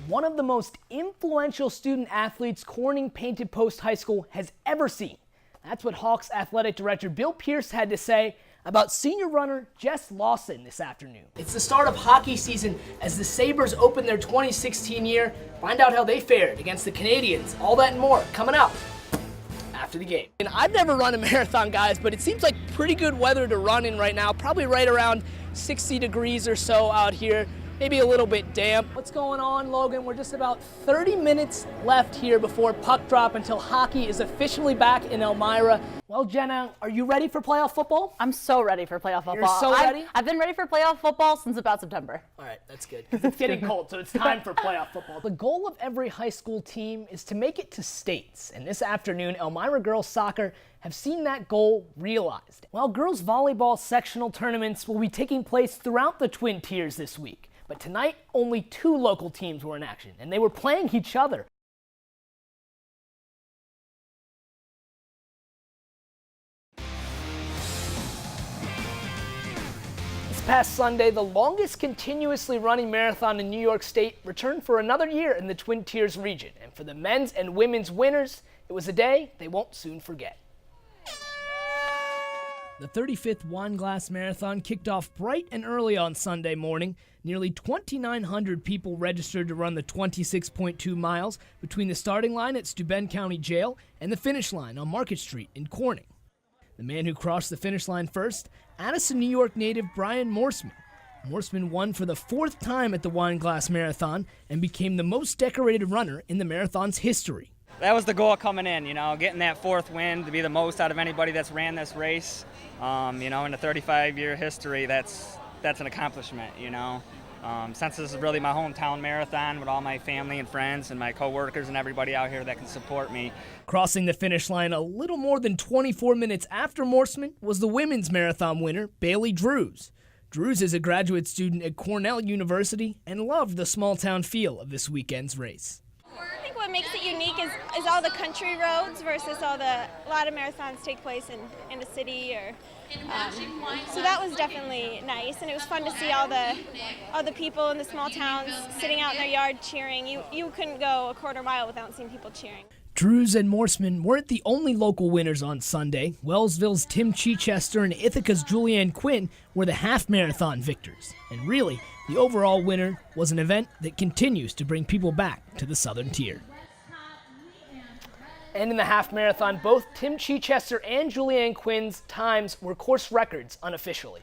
one of the most influential student athletes Corning Painted Post High School has ever seen. That's what Hawks athletic director Bill Pierce had to say about senior runner Jess Lawson this afternoon. It's the start of hockey season as the Sabres open their 2016 year. Find out how they fared against the Canadians. All that and more coming up after the game. And I've never run a marathon, guys, but it seems like pretty good weather to run in right now. Probably right around 60 degrees or so out here. Maybe a little bit damp. What's going on, Logan? We're just about 30 minutes left here before puck drop until hockey is officially back in Elmira. Well, Jenna, are you ready for playoff football? I'm so ready for playoff football. You're so ready? I've been ready for playoff football since about September. All right, that's good. It's getting cold, so it's time for playoff football. The goal of every high school team is to make it to states. And this afternoon, Elmira girls soccer have seen that goal realized. Well, girls volleyball sectional tournaments will be taking place throughout the Twin Tiers this week. But tonight, only 2 local teams were in action, and they were playing each other. This past Sunday, the longest continuously running marathon in New York State returned for another year in the Twin Tiers region. And for the men's and women's winners, it was a day they won't soon forget. The 35th Wine Glass Marathon kicked off bright and early on Sunday morning. Nearly 2,900 people registered to run the 26.2 miles between the starting line at Steuben County Jail and the finish line on Market Street in Corning. The man who crossed the finish line first, Addison, New York native Brian Morseman. Morseman won for the 4th time at the Wine Glass Marathon and became the most decorated runner in the marathon's history. That was the goal coming in, getting that 4th win, to be the most out of anybody that's ran this race. In the 35-year history, that's an accomplishment, Since this is really my hometown marathon with all my family and friends and my coworkers and everybody out here that can support me. Crossing the finish line a little more than 24 minutes after Morseman was the women's marathon winner, Bailey Drews. Drews is a graduate student at Cornell University and loved the small-town feel of this weekend's race. I think what makes it unique is all the country roads versus a lot of marathons take place in a city so that was definitely nice, and it was fun to see all the people in the small towns sitting out in their yard cheering. You couldn't go a quarter mile without seeing people cheering. Drews and Morseman weren't the only local winners on Sunday. Wellsville's Tim Chichester and Ithaca's Julianne Quinn were the half marathon victors. And really, the overall winner was an event that continues to bring people back to the Southern Tier. And in the half marathon, both Tim Chichester and Julianne Quinn's times were course records unofficially.